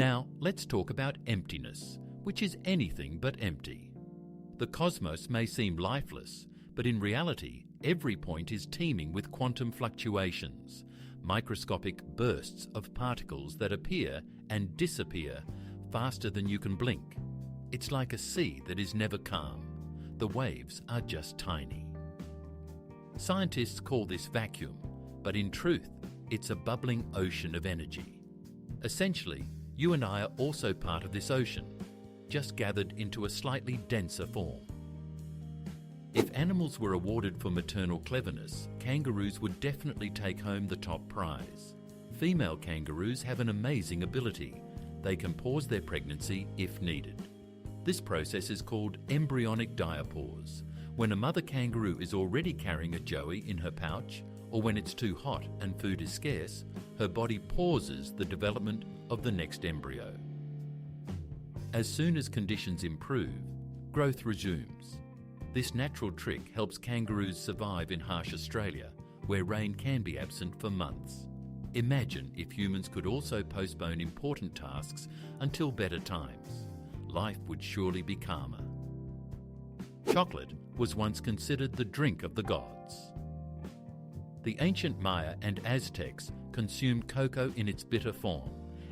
Now, let's talk about emptiness, which is anything but empty. The cosmos may seem lifeless, but in reality, every point is teeming with quantum fluctuations, microscopic bursts of particles that appear and disappear faster than you can blink. It's like a sea that is never calm. The waves are just tiny. Scientists call this vacuum, but in truth, it's a bubbling ocean of energy. Essentially, you and I are also part of this ocean, just gathered into a slightly denser form. If animals were awarded for maternal cleverness, kangaroos would definitely take home the top prize. Female kangaroos have an amazing ability. They can pause their pregnancy if needed. This process is called embryonic diapause, when a mother kangaroo is already carrying a joey in her pouch, or when it's too hot and food is scarce, her body pauses the development of the next embryo. As soon as conditions improve, growth resumes. This natural trick helps kangaroos survive in harsh Australia, where rain can be absent for months. Imagine if humans could also postpone important tasks until better times. Life would surely be calmer. Chocolate was once considered the drink of the gods. The ancient Maya and Aztecs consumed cocoa in its bitter form,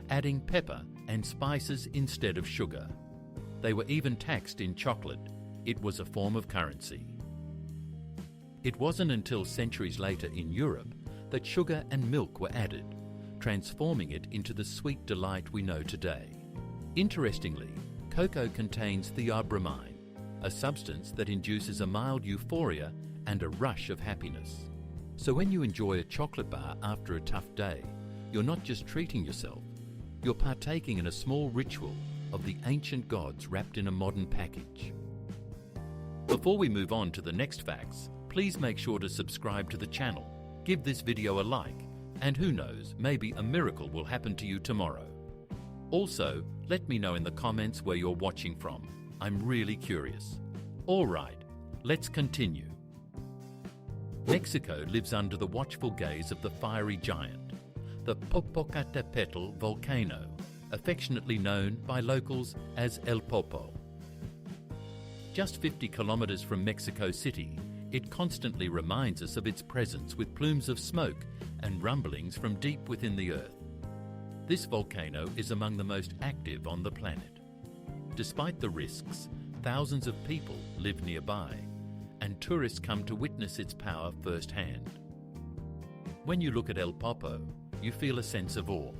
adding pepper and spices instead of sugar. They were even taxed in chocolate. It was a form of currency. It wasn't until centuries later in Europe that sugar and milk were added, transforming it into the sweet delight we know today. Interestingly, cocoa contains theobromine, a substance that induces a mild euphoria and a rush of happiness. So when you enjoy a chocolate bar after a tough day, you're not just treating yourself, you're partaking in a small ritual of the ancient gods wrapped in a modern package. Before we move on to the next facts, please make sure to subscribe to the channel, give this video a like, and who knows, maybe a miracle will happen to you tomorrow. Also, let me know in the comments where you're watching from. I'm really curious. Alright, let's continue. Mexico lives under the watchful gaze of the fiery giant, the Popocatépetl volcano, affectionately known by locals as El Popo. Just 50 kilometers from Mexico City, it constantly reminds us of its presence with plumes of smoke and rumblings from deep within the earth. This volcano is among the most active on the planet. Despite the risks, thousands of people live nearby, and tourists come to witness its power firsthand. When you look at El Popo, you feel a sense of awe.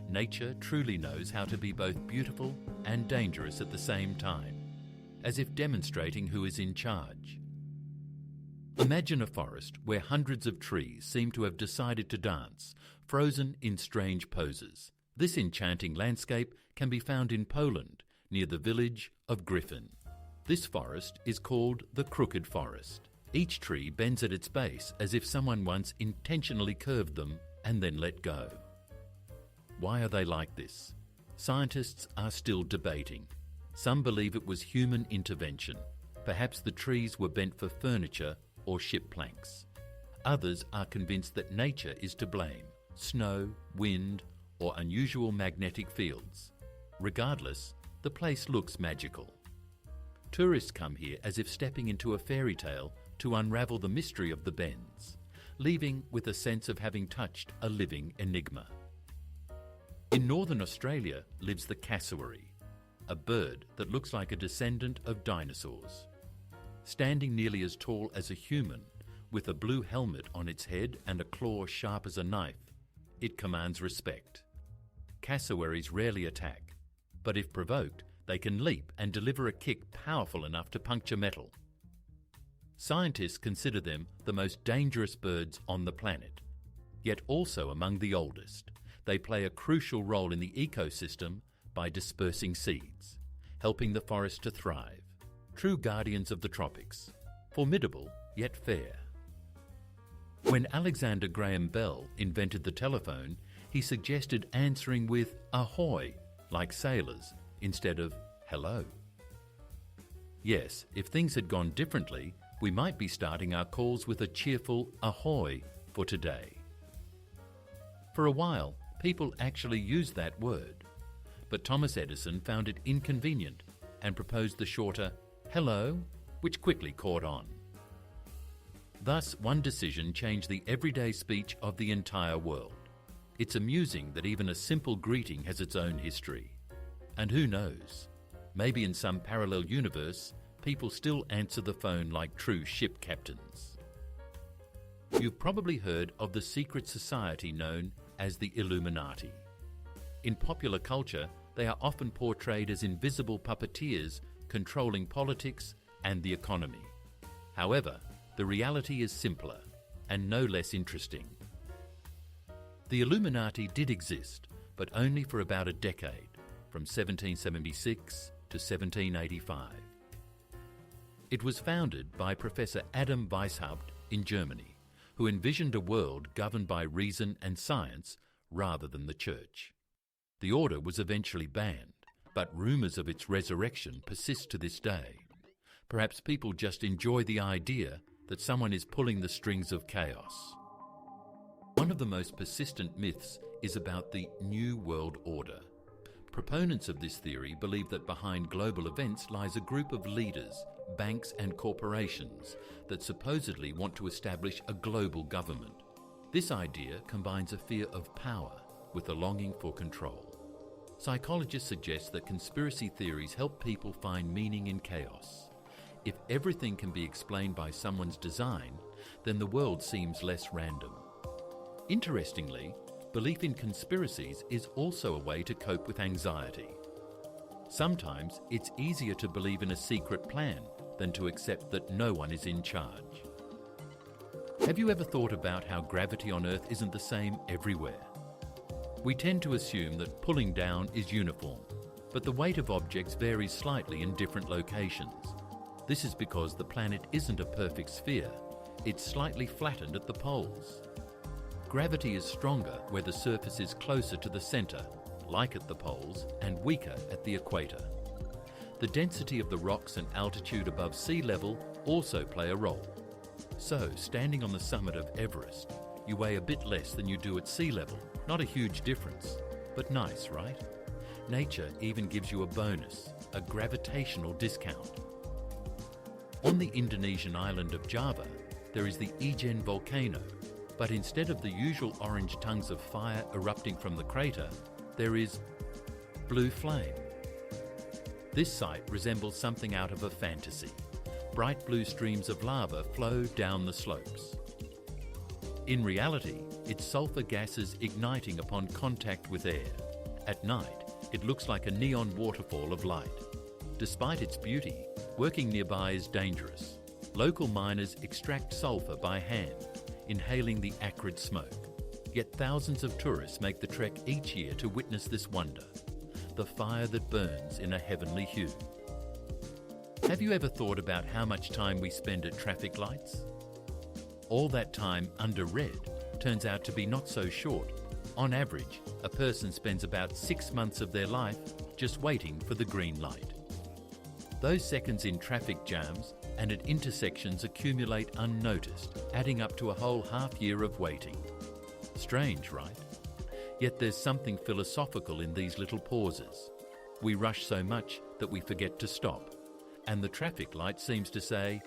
Nature truly knows how to be both beautiful and dangerous at the same time, as if demonstrating who is in charge. Imagine a forest where hundreds of trees seem to have decided to dance, frozen in strange poses. This enchanting landscape can be found in Poland, near the village of Griffin. This forest is called the Crooked Forest. Each tree bends at its base as if someone once intentionally curved them and then let go. Why are they like this? Scientists are still debating. Some believe it was human intervention. Perhaps the trees were bent for furniture or ship planks. Others are convinced that nature is to blame, snow, wind, or unusual magnetic fields. Regardless, the place looks magical. Tourists come here as if stepping into a fairy tale to unravel the mystery of the bends, leaving with a sense of having touched a living enigma. In northern Australia lives the cassowary, a bird that looks like a descendant of dinosaurs. Standing nearly as tall as a human, with a blue helmet on its head and a claw sharp as a knife, it commands respect. Cassowaries rarely attack, but if provoked, they can leap and deliver a kick powerful enough to puncture metal. Scientists consider them the most dangerous birds on the planet, yet also among the oldest. They play a crucial role in the ecosystem by dispersing seeds, helping the forest to thrive. True guardians of the tropics, formidable yet fair. When Alexander Graham Bell invented the telephone, he suggested answering with ahoy, like sailors, instead of hello. Yes, if things had gone differently, we might be starting our calls with a cheerful ahoy for today. For a while, people actually used that word. but Thomas Edison found it inconvenient and proposed the shorter "hello," which quickly caught on. Thus, one decision changed the everyday speech of the entire world. It's amusing that even a simple greeting has its own history. And who knows, maybe in some parallel universe, people still answer the phone like true ship captains. You've probably heard of the secret society known as the Illuminati. In popular culture, they are often portrayed as invisible puppeteers controlling politics and the economy. However, the reality is simpler and no less interesting. The Illuminati did exist, but only for about a decade, from 1776 to 1785. It was founded by Professor Adam Weishaupt in Germany, who envisioned a world governed by reason and science rather than the church. The order was eventually banned, but rumours of its resurrection persist to this day. Perhaps people just enjoy the idea that someone is pulling the strings of chaos. One of the most persistent myths is about the New World Order. Proponents of this theory believe that behind global events lies a group of leaders, banks and corporations that supposedly want to establish a global government. This idea combines a fear of power with a longing for control. Psychologists suggest that conspiracy theories help people find meaning in chaos. If everything can be explained by someone's design, then the world seems less random. Interestingly, belief in conspiracies is also a way to cope with anxiety. Sometimes it's easier to believe in a secret plan than to accept that no one is in charge. Have you ever thought about how gravity on Earth isn't the same everywhere? We tend to assume that pulling down is uniform, but the weight of objects varies slightly in different locations. This is because the planet isn't a perfect sphere, it's slightly flattened at the poles. Gravity is stronger where the surface is closer to the centre, like at the poles, and weaker at the equator. The density of the rocks and altitude above sea level also play a role. So, standing on the summit of Everest, you weigh a bit less than you do at sea level. Not a huge difference, but nice, right? Nature even gives you a bonus, a gravitational discount. On the Indonesian island of Java, there is the Incan volcano, but instead of the usual orange tongues of fire erupting from the crater, there is blue flame. This site resembles something out of a fantasy. Bright blue streams of lava flow down the slopes. In reality, it's sulfur gases igniting upon contact with air. At night, it looks like a neon waterfall of light. Despite its beauty, working nearby is dangerous. Local miners extract sulfur by hand, inhaling the acrid smoke. Yet thousands of tourists make the trek each year to witness this wonder, the fire that burns in a heavenly hue. Have you ever thought about how much time we spend at traffic lights? All that time under red turns out to be not so short. On average, a person spends about 6 months of their life just waiting for the green light. Those seconds in traffic jams and at intersections accumulate unnoticed, adding up to a whole half year of waiting. Strange, right? Yet there's something philosophical in these little pauses. We rush so much that we forget to stop. And the traffic light seems to say,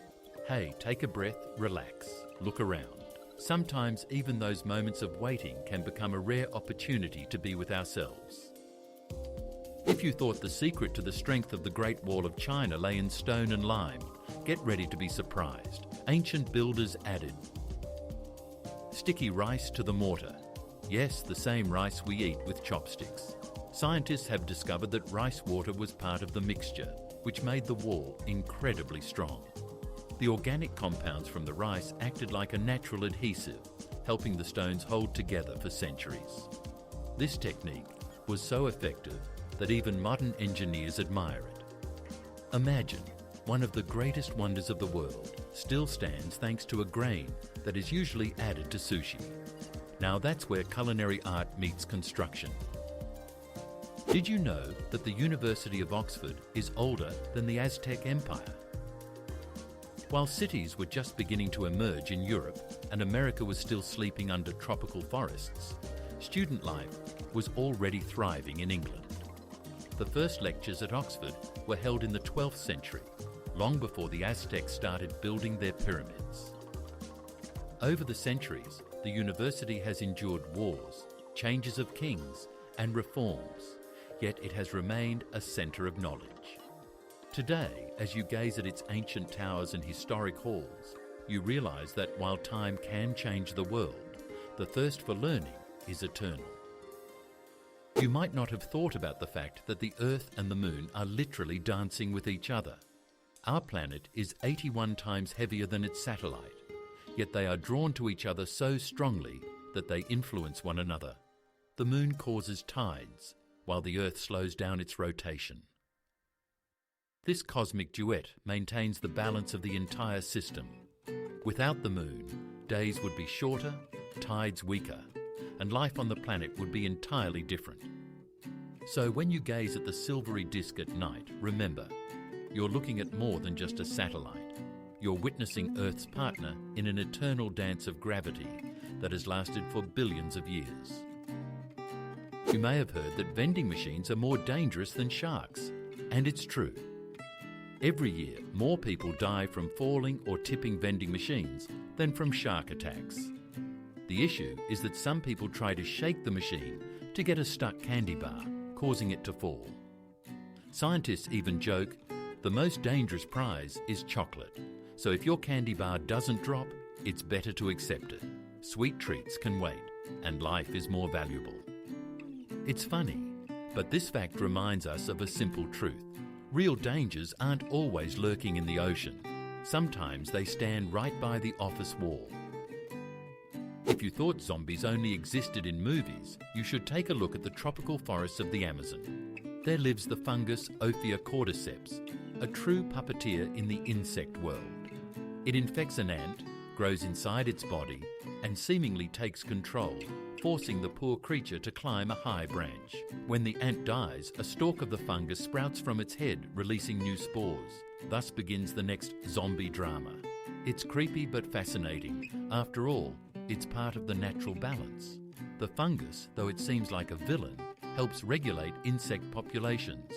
hey, take a breath, relax, look around. Sometimes even those moments of waiting can become a rare opportunity to be with ourselves. If you thought the secret to the strength of the Great Wall of China lay in stone and lime, get ready to be surprised. Ancient builders added sticky rice to the mortar. Yes, the same rice we eat with chopsticks. Scientists have discovered that rice water was part of the mixture, which made the wall incredibly strong. The organic compounds from the rice acted like a natural adhesive, helping the stones hold together for centuries. This technique was so effective that even modern engineers admire it. Imagine one of the greatest wonders of the world still stands thanks to a grain that is usually added to sushi. Now that's where culinary art meets construction. Did you know that the University of Oxford is older than the Aztec Empire? While cities were just beginning to emerge in Europe and America was still sleeping under tropical forests, student life was already thriving in England. The first lectures at Oxford were held in the 12th century, long before the Aztecs started building their pyramids. Over the centuries, the university has endured wars, changes of kings, and reforms, yet it has remained a centre of knowledge. Today, as you gaze at its ancient towers and historic halls, you realise that while time can change the world, the thirst for learning is eternal. You might not have thought about the fact that the Earth and the Moon are literally dancing with each other. Our planet is 81 times heavier than its satellite, yet they are drawn to each other so strongly that they influence one another. The Moon causes tides, while the Earth slows down its rotation. This cosmic duet maintains the balance of the entire system. Without the Moon, days would be shorter, tides weaker, and life on the planet would be entirely different. So when you gaze at the silvery disk at night, remember, you're looking at more than just a satellite. You're witnessing Earth's partner in an eternal dance of gravity that has lasted for billions of years. You may have heard that vending machines are more dangerous than sharks, and it's true. Every year, more people die from falling or tipping vending machines than from shark attacks. The issue is that some people try to shake the machine to get a stuck candy bar, causing it to fall. Scientists even joke, the most dangerous prize is chocolate, so if your candy bar doesn't drop, it's better to accept it. Sweet treats can wait, and life is more valuable. It's funny, but this fact reminds us of a simple truth. Real dangers aren't always lurking in the ocean. Sometimes they stand right by the office wall. If you thought zombies only existed in movies, you should take a look at the tropical forests of the Amazon. There lives the fungus Ophiocordyceps, a true puppeteer in the insect world. It infects an ant, grows inside its body, and seemingly takes control, forcing the poor creature to climb a high branch. When the ant dies, a stalk of the fungus sprouts from its head, releasing new spores. Thus begins the next zombie drama. It's creepy but fascinating. After all, it's part of the natural balance. The fungus, though it seems like a villain, helps regulate insect populations.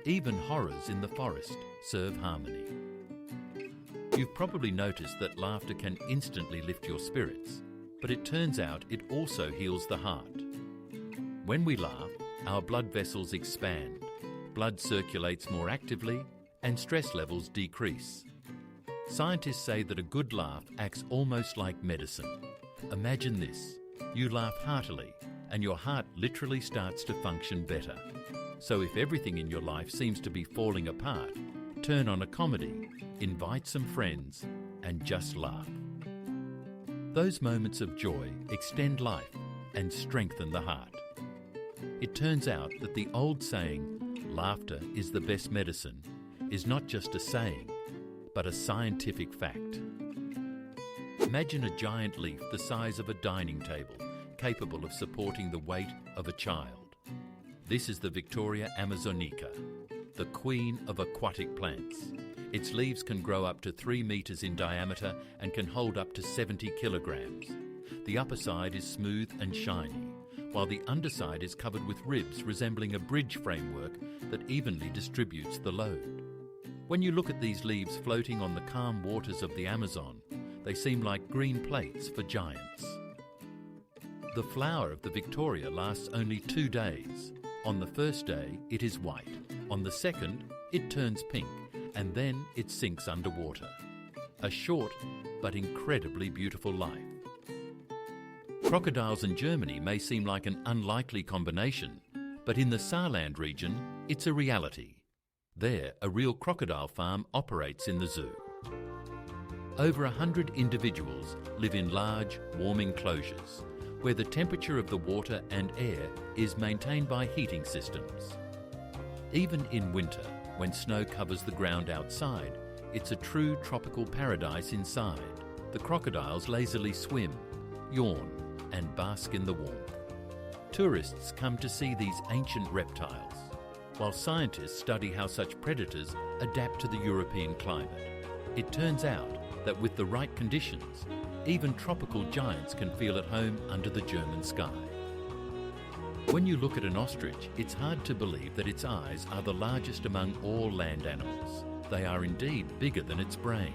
Even horrors in the forest serve harmony. You've probably noticed that laughter can instantly lift your spirits, but it turns out it also heals the heart. When we laugh, our blood vessels expand, blood circulates more actively, and stress levels decrease. Scientists say that a good laugh acts almost like medicine. Imagine this, you laugh heartily, and your heart literally starts to function better. So if everything in your life seems to be falling apart, turn on a comedy, invite some friends, and just laugh. Those moments of joy extend life and strengthen the heart. It turns out that the old saying, laughter is the best medicine, is not just a saying, but a scientific fact. Imagine a giant leaf the size of a dining table, capable of supporting the weight of a child. This is the Victoria amazonica, the queen of aquatic plants. Its leaves can grow up to 3 meters in diameter and can hold up to 70 kilograms. The upper side is smooth and shiny, while the underside is covered with ribs resembling a bridge framework that evenly distributes the load. When you look at these leaves floating on the calm waters of the Amazon, they seem like green plates for giants. The flower of the Victoria lasts only 2 days. On the first day, it is white. On the second, it turns pink, and then it sinks underwater. A short but incredibly beautiful life. Crocodiles in Germany may seem like an unlikely combination, but in the Saarland region, it's a reality. There, a real crocodile farm operates in the zoo. Over 100 individuals live in large, warm enclosures, where the temperature of the water and air is maintained by heating systems. Even in winter, when snow covers the ground outside, it's a true tropical paradise inside. The crocodiles lazily swim, yawn, and bask in the warmth. Tourists come to see these ancient reptiles, while scientists study how such predators adapt to the European climate. It turns out that with the right conditions, even tropical giants can feel at home under the German sky. When you look at an ostrich, it's hard to believe that its eyes are the largest among all land animals. They are indeed bigger than its brain.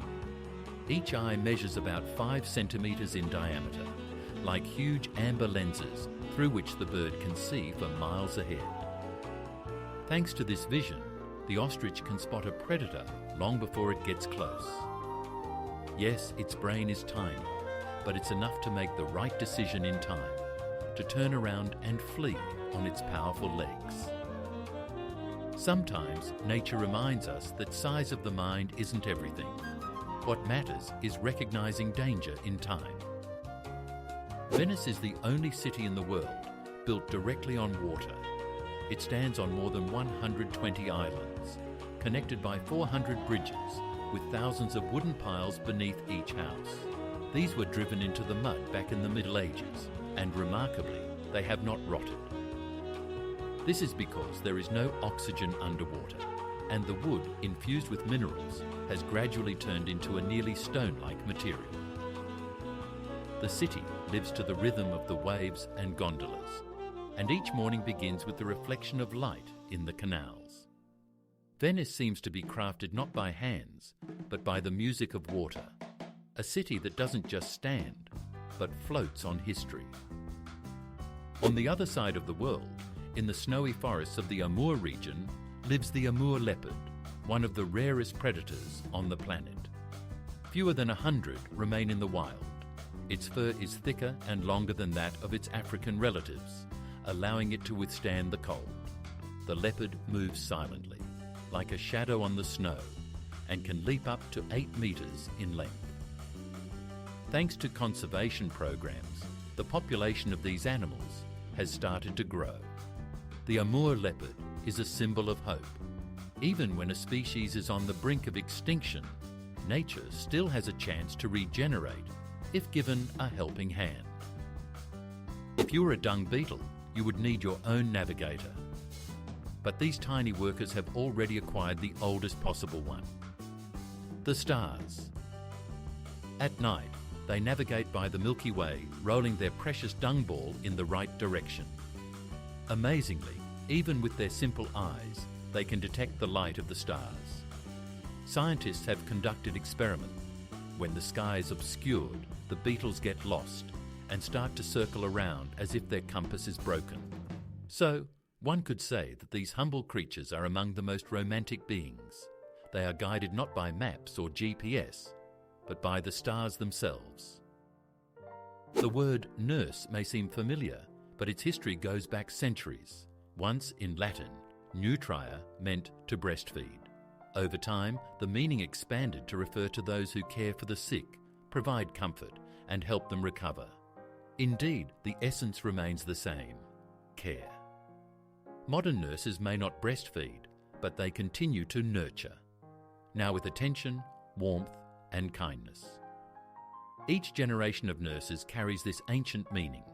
Each eye measures about 5 centimetres in diameter, like huge amber lenses through which the bird can see for miles ahead. Thanks to this vision, the ostrich can spot a predator long before it gets close. Yes, its brain is tiny, but it's enough to make the right decision in time, to turn around and flee on its powerful legs. Sometimes nature reminds us that size of the mind isn't everything. What matters is recognizing danger in time. Venice is the only city in the world built directly on water. It stands on more than 120 islands, connected by 400 bridges, with thousands of wooden piles beneath each house. These were driven into the mud back in the Middle Ages, and remarkably, they have not rotted. This is because there is no oxygen underwater, and the wood, infused with minerals, has gradually turned into a nearly stone-like material. The city lives to the rhythm of the waves and gondolas, and each morning begins with the reflection of light in the canals. Venice seems to be crafted not by hands, but by the music of water, a city that doesn't just stand, but floats on history. On the other side of the world, in the snowy forests of the Amur region, lives the Amur leopard, one of the rarest predators on the planet. Fewer than 100 remain in the wild. Its fur is thicker and longer than that of its African relatives, allowing it to withstand the cold. The leopard moves silently, like a shadow on the snow, and can leap up to 8 meters in length. Thanks to conservation programs, the population of these animals has started to grow. The Amur leopard is a symbol of hope. Even when a species is on the brink of extinction, nature still has a chance to regenerate if given a helping hand. If you were a dung beetle, you would need your own navigator. But these tiny workers have already acquired the oldest possible one: the stars. At night, they navigate by the Milky Way, rolling their precious dung ball in the right direction. Amazingly, even with their simple eyes, they can detect the light of the stars. Scientists have conducted experiments. When the sky is obscured, the beetles get lost and start to circle around as if their compass is broken. So, one could say that these humble creatures are among the most romantic beings. They are guided not by maps or GPS, but by the stars themselves. The word nurse may seem familiar, but its history goes back centuries. Once in Latin, nutria meant to breastfeed. Over time, the meaning expanded to refer to those who care for the sick, provide comfort, and help them recover. Indeed, the essence remains the same: care. Modern nurses may not breastfeed, but they continue to nurture, now with attention, warmth, and kindness. Each generation of nurses carries this ancient meaning: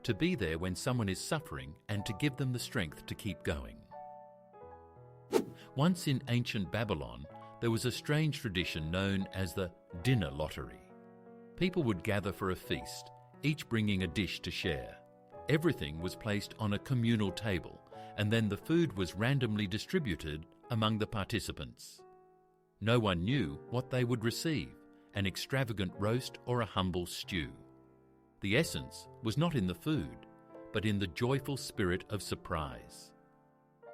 to be there when someone is suffering and to give them the strength to keep going. Once in ancient Babylon, there was a strange tradition known as the dinner lottery. People would gather for a feast, each bringing a dish to share. Everything was placed on a communal table, and then the food was randomly distributed among the participants. No one knew what they would receive: an extravagant roast or a humble stew. The essence was not in the food, but in the joyful spirit of surprise.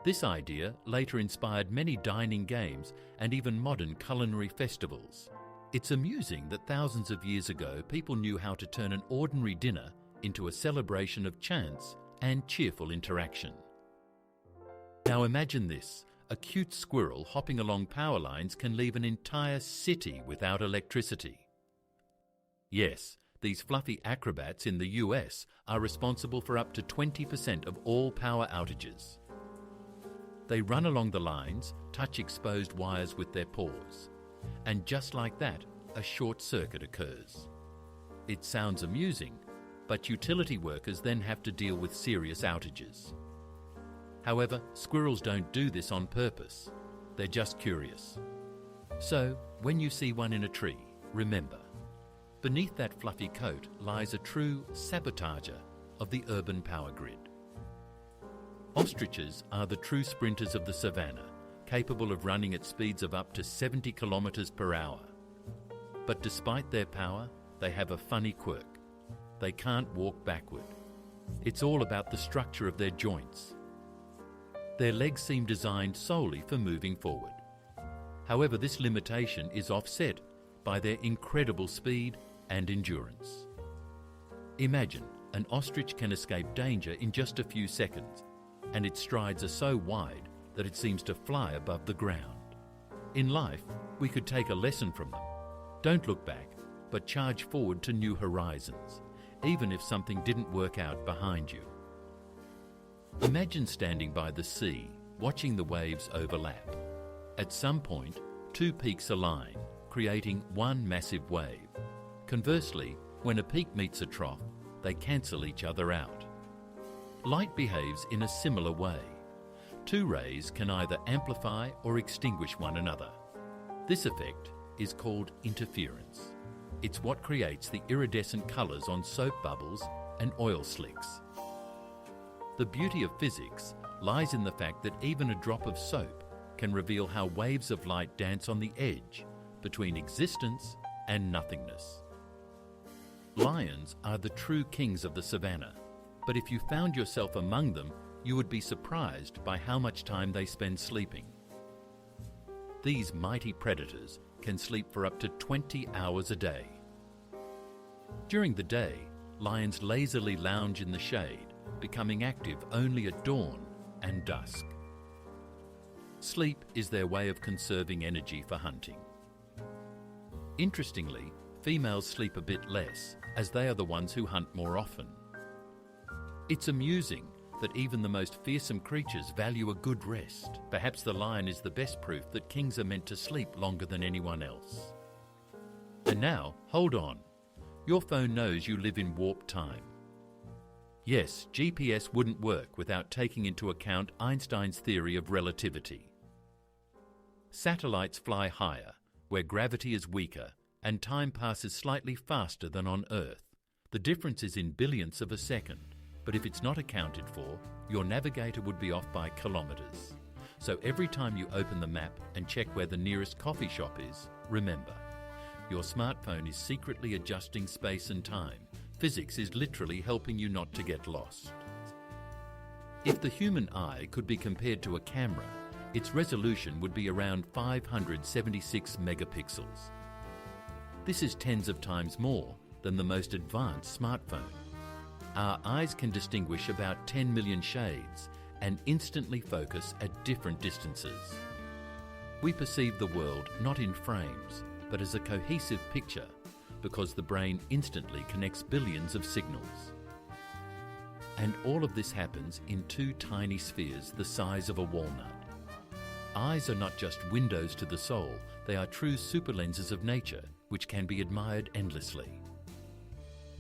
This idea later inspired many dining games and even modern culinary festivals. It's amusing that thousands of years ago people knew how to turn an ordinary dinner into a celebration of chance and cheerful interaction. Now imagine this: a cute squirrel hopping along power lines can leave an entire city without electricity. Yes, these fluffy acrobats in the US are responsible for up to 20% of all power outages. They run along the lines, touch exposed wires with their paws, and just like that, a short circuit occurs. It sounds amusing, but utility workers then have to deal with serious outages. However, squirrels don't do this on purpose. They're just curious. So, when you see one in a tree, remember, beneath that fluffy coat lies a true sabotager of the urban power grid. Ostriches are the true sprinters of the savannah, capable of running at speeds of up to 70 kilometers per hour. But despite their power, they have a funny quirk. They can't walk backward. It's all about the structure of their joints. Their legs seem designed solely for moving forward. However, this limitation is offset by their incredible speed and endurance. Imagine an ostrich can escape danger in just a few seconds, and its strides are so wide that it seems to fly above the ground. In life, we could take a lesson from them. Don't look back, but charge forward to new horizons, even if something didn't work out behind you. Imagine standing by the sea, watching the waves overlap. At some point, two peaks align, creating one massive wave. Conversely, when a peak meets a trough, they cancel each other out. Light behaves in a similar way. Two rays can either amplify or extinguish one another. This effect is called interference. It's what creates the iridescent colours on soap bubbles and oil slicks. The beauty of physics lies in the fact that even a drop of soap can reveal how waves of light dance on the edge between existence and nothingness. Lions are the true kings of the savannah, but if you found yourself among them, you would be surprised by how much time they spend sleeping. These mighty predators can sleep for up to 20 hours a day. During the day, lions lazily lounge in the shade, becoming active only at dawn and dusk. Sleep is their way of conserving energy for hunting. Interestingly, females sleep a bit less, as they are the ones who hunt more often. It's amusing that even the most fearsome creatures value a good rest. Perhaps the lion is the best proof that kings are meant to sleep longer than anyone else. And now, hold on. Your phone knows you live in warp time. Yes, GPS wouldn't work without taking into account Einstein's theory of relativity. Satellites fly higher, where gravity is weaker, and time passes slightly faster than on Earth. The difference is in billionths of a second, but if it's not accounted for, your navigator would be off by kilometres. So every time you open the map and check where the nearest coffee shop is, remember, your smartphone is secretly adjusting space and time. Physics is literally helping you not to get lost. If the human eye could be compared to a camera, its resolution would be around 576 megapixels. This is tens of times more than the most advanced smartphone. Our eyes can distinguish about 10 million shades and instantly focus at different distances. We perceive the world not in frames, but as a cohesive picture, because the brain instantly connects billions of signals. And all of this happens in two tiny spheres the size of a walnut. Eyes are not just windows to the soul, they are true superlenses of nature, which can be admired endlessly.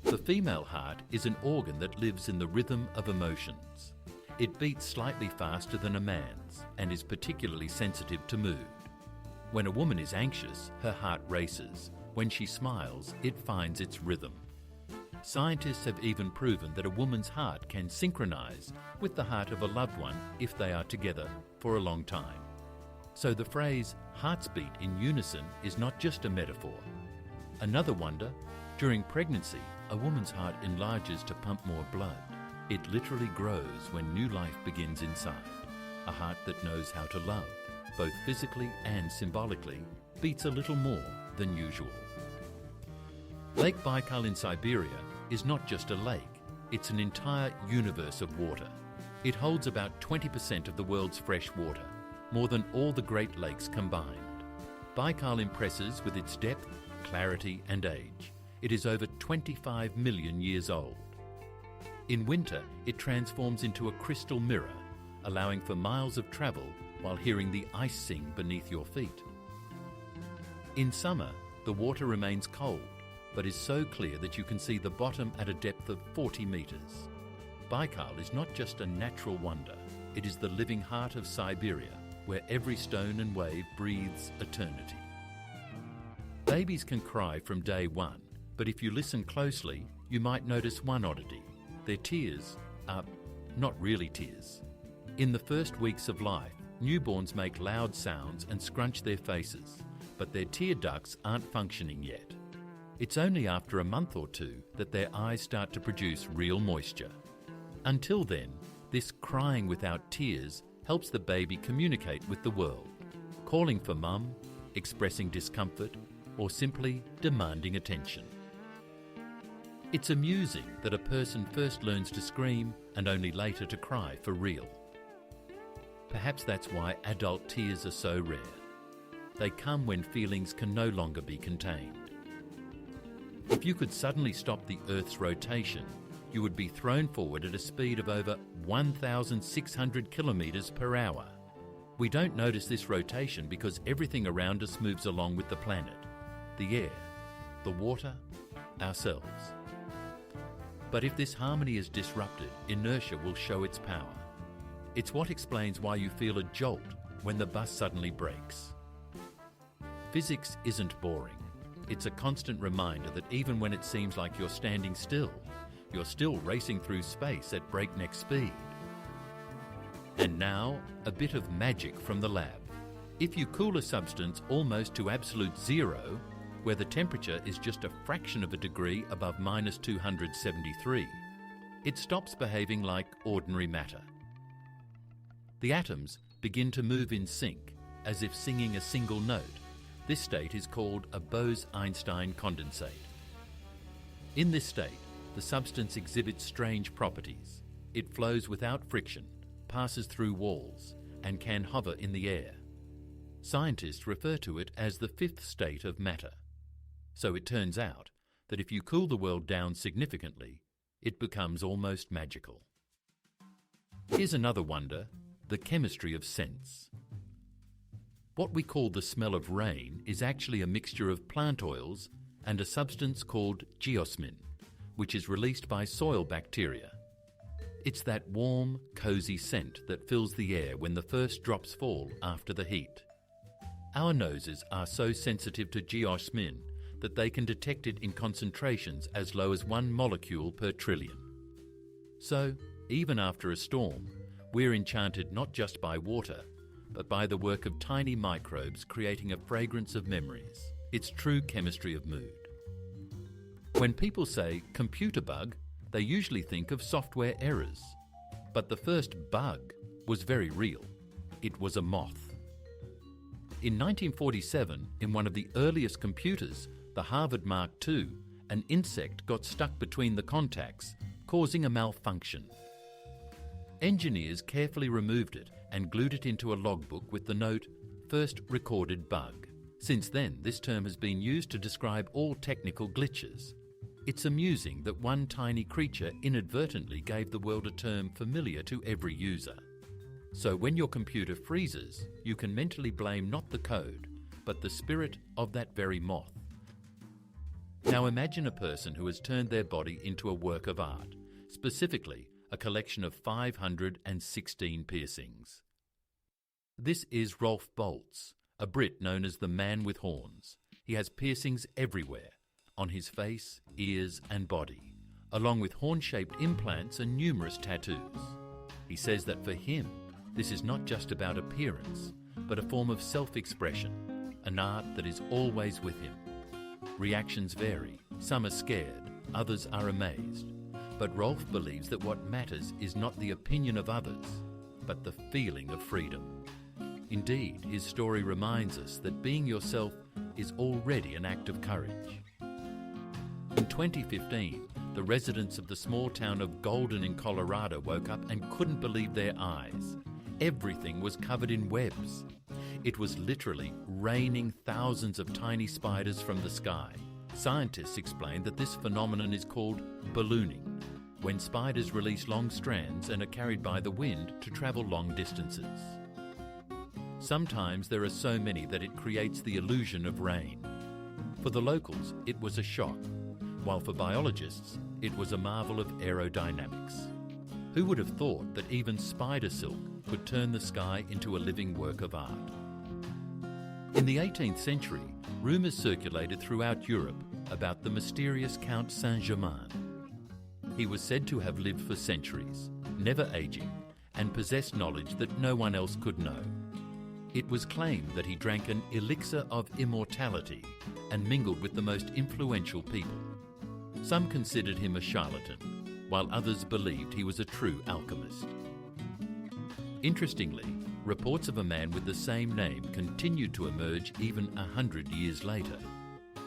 The female heart is an organ that lives in the rhythm of emotions. It beats slightly faster than a man's and is particularly sensitive to mood. When a woman is anxious, her heart races. When she smiles, it finds its rhythm. Scientists have even proven that a woman's heart can synchronize with the heart of a loved one if they are together for a long time. So the phrase, hearts beat in unison, is not just a metaphor. Another wonder, during pregnancy, a woman's heart enlarges to pump more blood. It literally grows when new life begins inside. A heart that knows how to love, both physically and symbolically, beats a little more than usual. Lake Baikal in Siberia is not just a lake, it's an entire universe of water. It holds about 20% of the world's fresh water, more than all the Great Lakes combined. Baikal impresses with its depth, clarity and age. It is over 25 million years old. In winter, it transforms into a crystal mirror, allowing for miles of travel while hearing the ice sing beneath your feet. In summer, the water remains cold, but is so clear that you can see the bottom at a depth of 40 meters. Baikal is not just a natural wonder, it is the living heart of Siberia, where every stone and wave breathes eternity. Babies can cry from day one, but if you listen closely, you might notice one oddity. Their tears are not really tears. In the first weeks of life, newborns make loud sounds and scrunch their faces, but their tear ducts aren't functioning yet. It's only after a month or two that their eyes start to produce real moisture. Until then, this crying without tears helps the baby communicate with the world, calling for mum, expressing discomfort, or simply demanding attention. It's amusing that a person first learns to scream and only later to cry for real. Perhaps that's why adult tears are so rare. They come when feelings can no longer be contained. If you could suddenly stop the Earth's rotation, you would be thrown forward at a speed of over 1,600 kilometres per hour. We don't notice this rotation because everything around us moves along with the planet, the air, the water, ourselves. But if this harmony is disrupted, inertia will show its power. It's what explains why you feel a jolt when the bus suddenly brakes. Physics isn't boring. It's a constant reminder that even when it seems like you're standing still, you're still racing through space at breakneck speed. And now, a bit of magic from the lab. If you cool a substance almost to absolute zero, where the temperature is just a fraction of a degree above -273, it stops behaving like ordinary matter. The atoms begin to move in sync, as if singing a single note. This state is called a Bose-Einstein condensate. In this state, the substance exhibits strange properties. It flows without friction, passes through walls, and can hover in the air. Scientists refer to it as the fifth state of matter. So it turns out that if you cool the world down significantly, it becomes almost magical. Here's another wonder, the chemistry of scents. What we call the smell of rain is actually a mixture of plant oils and a substance called geosmin, which is released by soil bacteria. It's that warm, cosy scent that fills the air when the first drops fall after the heat. Our noses are so sensitive to geosmin that they can detect it in concentrations as low as 1 molecule per trillion. So, even after a storm, we're enchanted not just by water, but by the work of tiny microbes creating a fragrance of memories. It's true chemistry of mood. When people say computer bug, they usually think of software errors. But the first bug was very real. It was a moth. In 1947, in one of the earliest computers, the Harvard Mark II, an insect got stuck between the contacts, causing a malfunction. Engineers carefully removed it and glued it into a logbook with the note, "First recorded bug." Since then, this term has been used to describe all technical glitches. It's amusing that one tiny creature inadvertently gave the world a term familiar to every user. So when your computer freezes, you can mentally blame not the code, but the spirit of that very moth. Now imagine a person who has turned their body into a work of art, specifically a collection of 516 piercings. This is Rolf Boltz, a Brit known as the Man with Horns. He has piercings everywhere, on his face, ears and body, along with horn-shaped implants and numerous tattoos. He says that for him, this is not just about appearance, but a form of self-expression, an art that is always with him. Reactions vary. Some are scared, others are amazed. But Rolf believes that what matters is not the opinion of others, but the feeling of freedom. Indeed, his story reminds us that being yourself is already an act of courage. In 2015, the residents of the small town of Golden in Colorado woke up and couldn't believe their eyes. Everything was covered in webs. It was literally raining thousands of tiny spiders from the sky. Scientists explain that this phenomenon is called ballooning, when spiders release long strands and are carried by the wind to travel long distances. Sometimes there are so many that it creates the illusion of rain. For the locals, it was a shock, while for biologists, it was a marvel of aerodynamics. Who would have thought that even spider silk could turn the sky into a living work of art? In the 18th century, rumours circulated throughout Europe about the mysterious Count Saint-Germain. He was said to have lived for centuries, never aging, and possessed knowledge that no one else could know. It was claimed that he drank an elixir of immortality and mingled with the most influential people. Some considered him a charlatan, while others believed he was a true alchemist. Interestingly, reports of a man with the same name continued to emerge even 100 years later.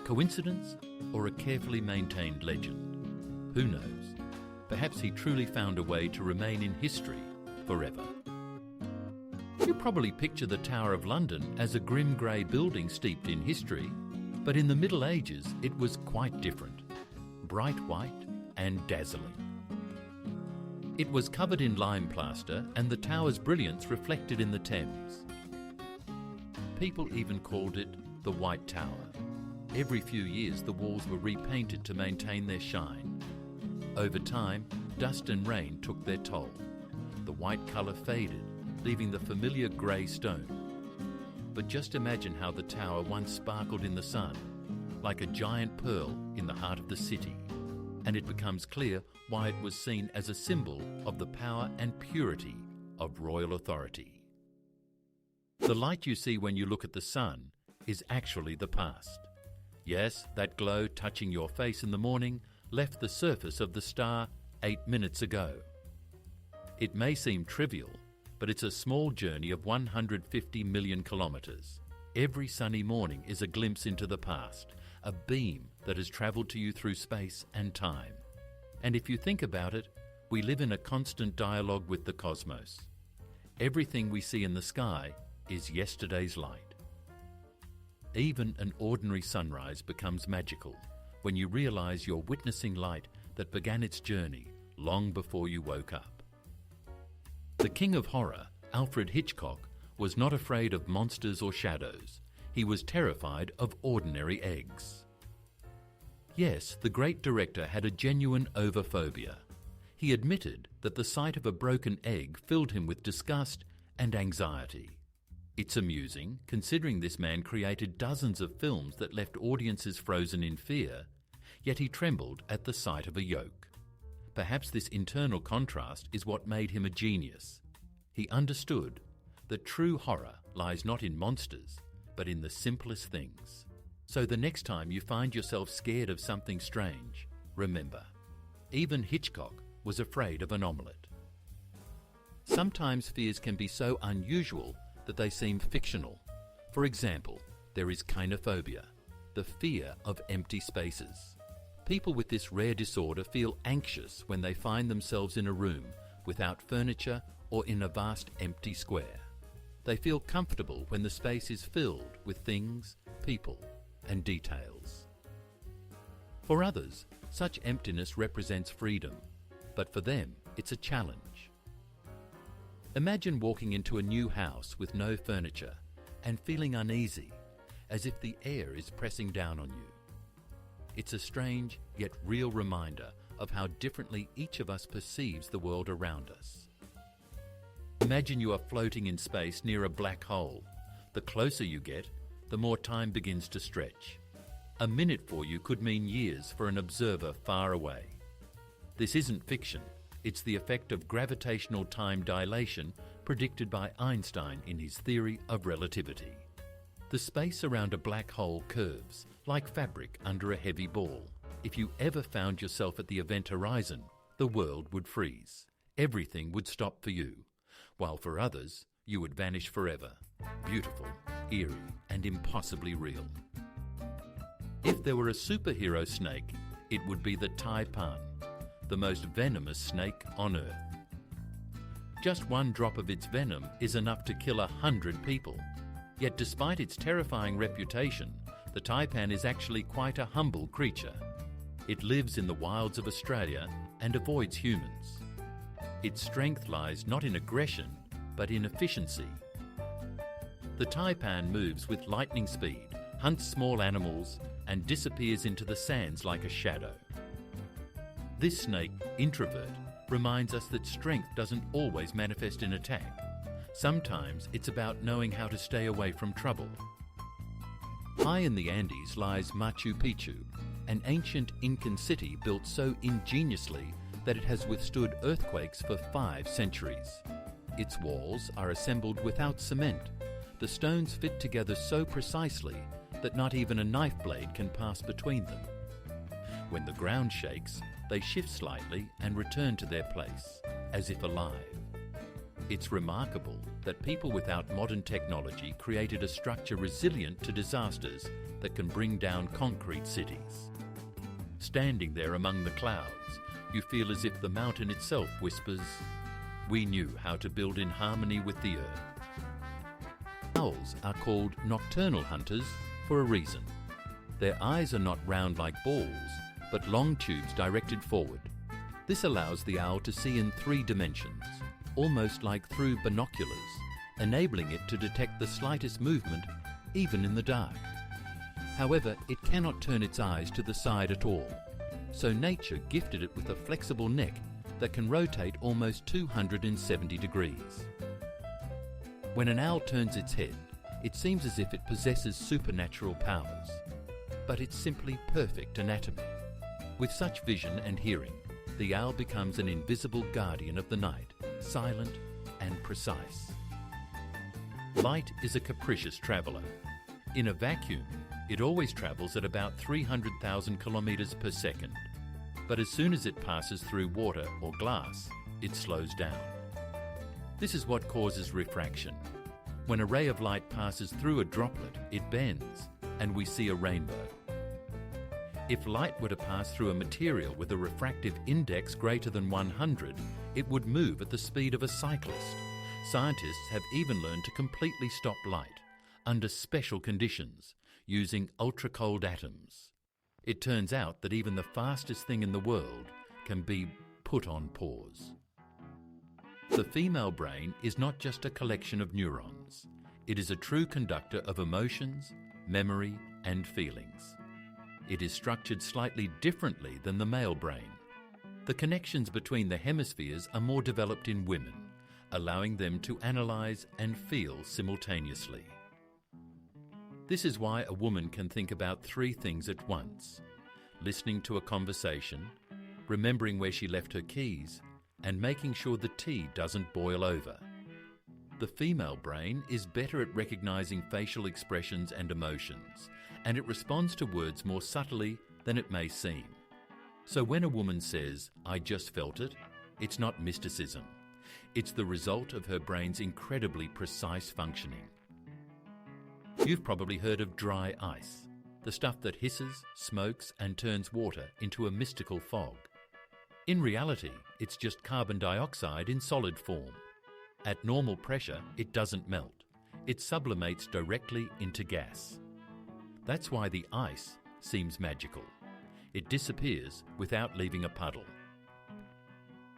Coincidence or a carefully maintained legend? Who knows? Perhaps he truly found a way to remain in history forever. You probably picture the Tower of London as a grim grey building steeped in history, but in the Middle Ages it was quite different. Bright white and dazzling. It was covered in lime plaster and the tower's brilliance reflected in the Thames. People even called it the White Tower. Every few years the walls were repainted to maintain their shine. Over time, dust and rain took their toll. The white colour faded, leaving the familiar grey stone. But just imagine how the tower once sparkled in the sun, like a giant pearl in the heart of the city, and it becomes clear why it was seen as a symbol of the power and purity of royal authority. The light you see when you look at the sun is actually the past. Yes, that glow touching your face in the morning left the surface of the star 8 minutes ago. It may seem trivial, but it's a small journey of 150 million kilometres. Every sunny morning is a glimpse into the past, a beam that has travelled to you through space and time. And if you think about it, we live in a constant dialogue with the cosmos. Everything we see in the sky is yesterday's light. Even an ordinary sunrise becomes magical when you realise you're witnessing light that began its journey long before you woke up. The king of horror, Alfred Hitchcock, was not afraid of monsters or shadows. He was terrified of ordinary eggs. Yes, the great director had a genuine overphobia. He admitted that the sight of a broken egg filled him with disgust and anxiety. It's amusing, considering this man created dozens of films that left audiences frozen in fear, yet he trembled at the sight of a yolk. Perhaps this internal contrast is what made him a genius. He understood that true horror lies not in monsters, but in the simplest things. So the next time you find yourself scared of something strange, remember, even Hitchcock was afraid of an omelette. Sometimes fears can be so unusual that they seem fictional. For example, there is kynophobia, the fear of empty spaces. People with this rare disorder feel anxious when they find themselves in a room without furniture or in a vast empty square. They feel comfortable when the space is filled with things, people, and details. For others, such emptiness represents freedom, but for them, it's a challenge. Imagine walking into a new house with no furniture and feeling uneasy, as if the air is pressing down on you. It's a strange yet real reminder of how differently each of us perceives the world around us. Imagine you are floating in space near a black hole. The closer you get, the more time begins to stretch. A minute for you could mean years for an observer far away. This isn't fiction, it's the effect of gravitational time dilation predicted by Einstein in his theory of relativity. The space around a black hole curves, like fabric under a heavy ball. If you ever found yourself at the event horizon, the world would freeze. Everything would stop for you, while for others, you would vanish forever. Beautiful, eerie, and impossibly real. If there were a superhero snake, it would be the taipan, the most venomous snake on Earth. Just one drop of its venom is enough to kill 100 people. Yet despite its terrifying reputation, the taipan is actually quite a humble creature. It lives in the wilds of Australia and avoids humans. Its strength lies not in aggression, but in efficiency. The taipan moves with lightning speed, hunts small animals, and disappears into the sands like a shadow. This snake, Introvert, reminds us that strength doesn't always manifest in attack. Sometimes it's about knowing how to stay away from trouble. High in the Andes lies Machu Picchu, an ancient Incan city built so ingeniously that it has withstood earthquakes for 5 centuries. its walls are assembled without cement. The stones fit together so precisely that not even a knife blade can pass between them. When the ground shakes, they shift slightly and return to their place, as if alive. It's remarkable that people without modern technology created a structure resilient to disasters that can bring down concrete cities. Standing there among the clouds, you feel as if the mountain itself whispers, "We knew how to build in harmony with the earth." Owls are called nocturnal hunters for a reason. Their eyes are not round like balls, but long tubes directed forward. This allows the owl to see in 3 dimensions, almost like through binoculars, enabling it to detect the slightest movement, even in the dark. However, it cannot turn its eyes to the side at all, so nature gifted it with a flexible neck that can rotate almost 270 degrees. When an owl turns its head, it seems as if it possesses supernatural powers, but it's simply perfect anatomy. With such vision and hearing, the owl becomes an invisible guardian of the night, silent and precise. Light is a capricious traveller. In a vacuum, it always travels at about 300,000 kilometres per second. But as soon as it passes through water or glass, it slows down. This is what causes refraction. When a ray of light passes through a droplet, it bends, and we see a rainbow. If light were to pass through a material with a refractive index greater than 100, it would move at the speed of a cyclist. Scientists have even learned to completely stop light, under special conditions, using ultra-cold atoms. It turns out that even the fastest thing in the world can be put on pause. The female brain is not just a collection of neurons. It is a true conductor of emotions, memory, and feelings. It is structured slightly differently than the male brain. The connections between the hemispheres are more developed in women, allowing them to analyze and feel simultaneously. This is why a woman can think about 3 things at once: listening to a conversation, remembering where she left her keys, and making sure the tea doesn't boil over. The female brain is better at recognizing facial expressions and emotions, and it responds to words more subtly than it may seem. So when a woman says, "I just felt it," it's not mysticism. It's the result of her brain's incredibly precise functioning. You've probably heard of dry ice, the stuff that hisses, smokes, and turns water into a mystical fog. In reality, it's just carbon dioxide in solid form. At normal pressure, it doesn't melt. It sublimates directly into gas. That's why the ice seems magical. It disappears without leaving a puddle.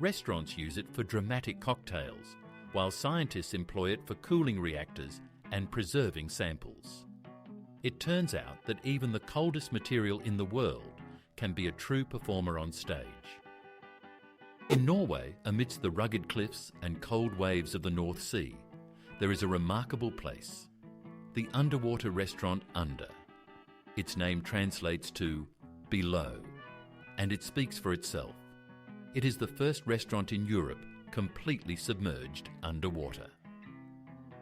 Restaurants use it for dramatic cocktails, while scientists employ it for cooling reactors and preserving samples. It turns out that even the coldest material in the world can be a true performer on stage. In Norway, amidst the rugged cliffs and cold waves of the North Sea, there is a remarkable place, the underwater restaurant Under. Its name translates to below, and it speaks for itself. It is the first restaurant in Europe completely submerged underwater.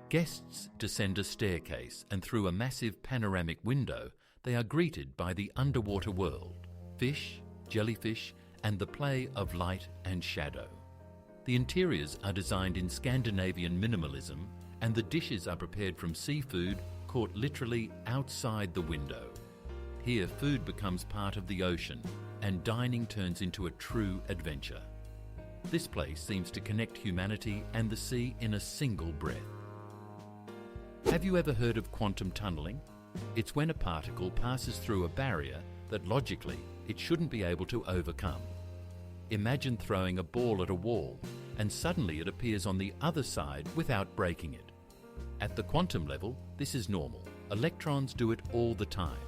Guests descend a staircase, and through a massive panoramic window, they are greeted by the underwater world, fish, jellyfish, and the play of light and shadow. The interiors are designed in Scandinavian minimalism, and the dishes are prepared from seafood caught literally outside the window. Here, food becomes part of the ocean, and dining turns into a true adventure. This place seems to connect humanity and the sea in a single breath. Have you ever heard of quantum tunneling? It's when a particle passes through a barrier that logically it shouldn't be able to overcome. Imagine throwing a ball at a wall, and suddenly it appears on the other side without breaking it. At the quantum level, this is normal. Electrons do it all the time.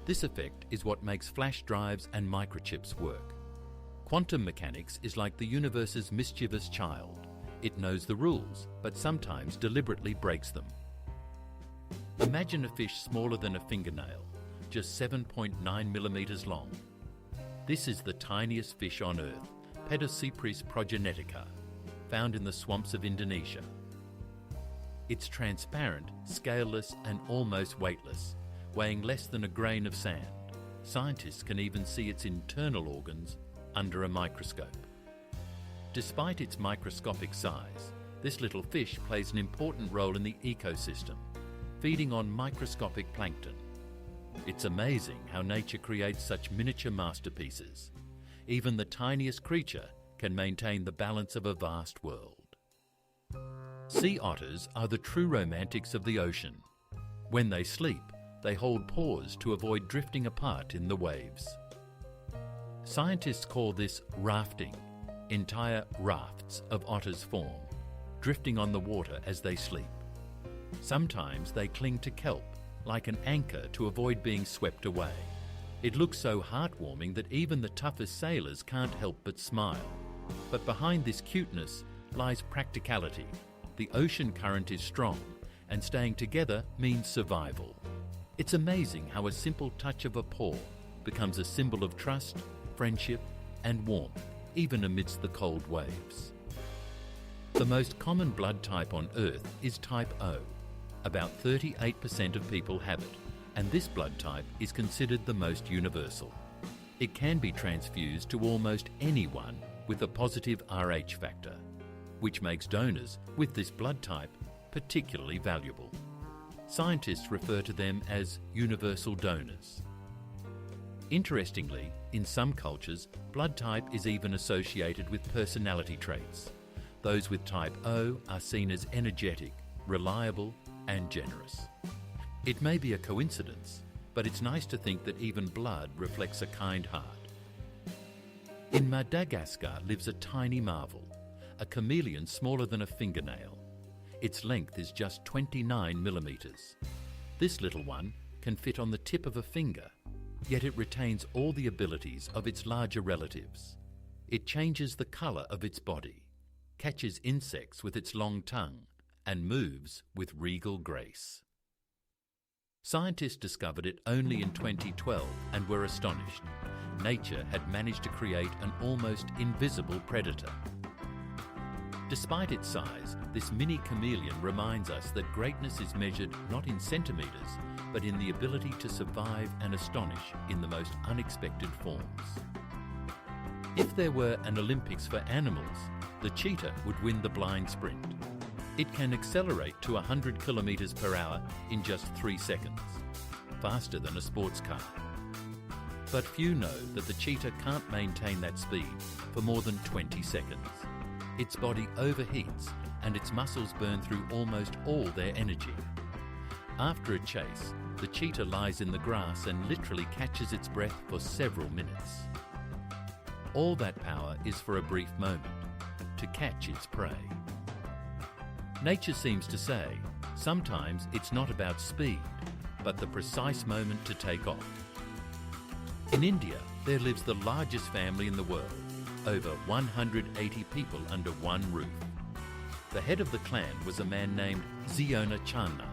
This effect is what makes flash drives and microchips work. Quantum mechanics is like the universe's mischievous child. It knows the rules, but sometimes deliberately breaks them. Imagine a fish smaller than a fingernail, just 7.9 millimeters long. This is the tiniest fish on Earth, Pedicipris progenetica. found in the swamps of Indonesia. It's transparent, scaleless and almost weightless, weighing less than a grain of sand. Scientists can even see its internal organs under a microscope. Despite its microscopic size, this little fish plays an important role in the ecosystem, feeding on microscopic plankton. It's amazing how nature creates such miniature masterpieces. Even the tiniest creature can maintain the balance of a vast world. Sea otters are the true romantics of the ocean. When they sleep, they hold paws to avoid drifting apart in the waves. Scientists call this rafting. Entire rafts of otters form, drifting on the water as they sleep. Sometimes they cling to kelp, like an anchor, to avoid being swept away. It looks so heartwarming that even the toughest sailors can't help but smile. But behind this cuteness lies practicality. The ocean current is strong, and staying together means survival. It's amazing how a simple touch of a paw becomes a symbol of trust, friendship, and warmth, even amidst the cold waves. The most common blood type on Earth is type O. About 38% of people have it, and this blood type is considered the most universal. It can be transfused to almost anyone with a positive Rh factor, which makes donors with this blood type particularly valuable. Scientists refer to them as universal donors. Interestingly, in some cultures, blood type is even associated with personality traits. Those with type O are seen as energetic, reliable, and generous. It may be a coincidence, but it's nice to think that even blood reflects a kind heart. In Madagascar lives a tiny marvel, a chameleon smaller than a fingernail. Its length is just 29 millimeters. This little one can fit on the tip of a finger, yet it retains all the abilities of its larger relatives. It changes the color of its body, catches insects with its long tongue, and moves with regal grace. Scientists discovered it only in 2012 and were astonished. Nature had managed to create an almost invisible predator. Despite its size, this mini chameleon reminds us that greatness is measured not in centimeters, but in the ability to survive and astonish in the most unexpected forms. If there were an Olympics for animals, the cheetah would win the blind sprint. It can accelerate to 100 kilometers per hour in just 3 seconds, faster than a sports car. But few know that the cheetah can't maintain that speed for more than 20 seconds. Its body overheats and its muscles burn through almost all their energy. After a chase, the cheetah lies in the grass and literally catches its breath for several minutes. All that power is for a brief moment, to catch its prey. Nature seems to say, sometimes it's not about speed, but the precise moment to take off. In India, there lives the largest family in the world, over 180 people under one roof. The head of the clan was a man named Ziona Channa,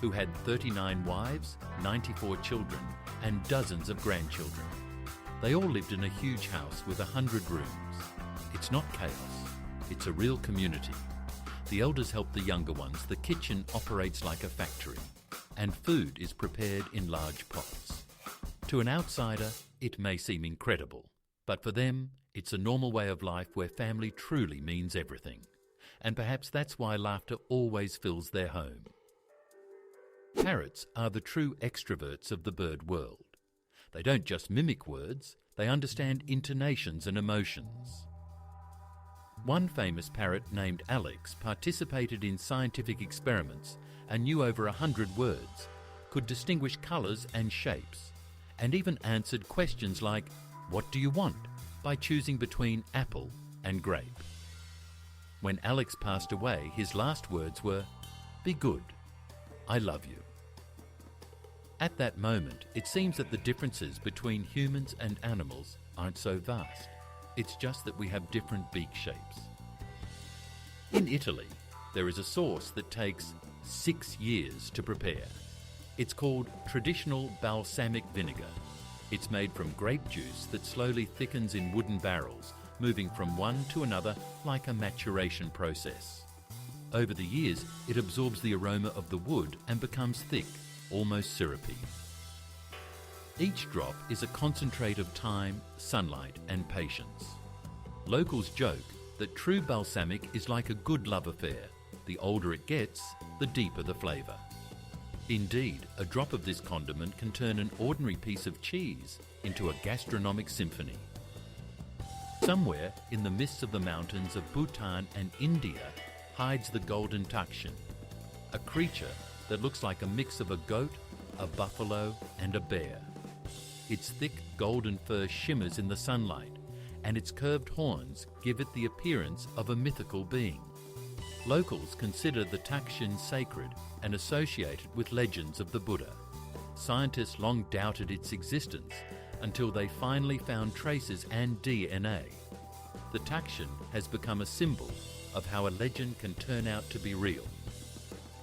who had 39 wives, 94 children, and dozens of grandchildren. They all lived in a huge house with 100 rooms. It's not chaos, it's a real community. The elders help the younger ones, the kitchen operates like a factory, and food is prepared in large pots. To an outsider, it may seem incredible, but for them, it's a normal way of life where family truly means everything. And perhaps that's why laughter always fills their home. Parrots are the true extroverts of the bird world. They don't just mimic words, they understand intonations and emotions. One famous parrot named Alex participated in scientific experiments and knew over 100 words, could distinguish colours and shapes, and even answered questions like, "What do you want?" by choosing between apple and grape. When Alex passed away, his last words were, "Be good. I love you." At that moment, it seems that the differences between humans and animals aren't so vast. It's just that we have different beak shapes. In Italy, there is a sauce that takes 6 years to prepare. It's called traditional balsamic vinegar. It's made from grape juice that slowly thickens in wooden barrels, moving from one to another like a maturation process. Over the years, it absorbs the aroma of the wood and becomes thick, almost syrupy. Each drop is a concentrate of time, sunlight and patience. Locals joke that true balsamic is like a good love affair. The older it gets, the deeper the flavour. Indeed, a drop of this condiment can turn an ordinary piece of cheese into a gastronomic symphony. Somewhere in the midst of the mountains of Bhutan and India hides the golden Takshin, a creature that looks like a mix of a goat, a buffalo and a bear. Its thick golden fur shimmers in the sunlight, and its curved horns give it the appearance of a mythical being. Locals consider the Takshin sacred and associate it with legends of the Buddha. Scientists long doubted its existence until they finally found traces and DNA. The Takshin has become a symbol of how a legend can turn out to be real.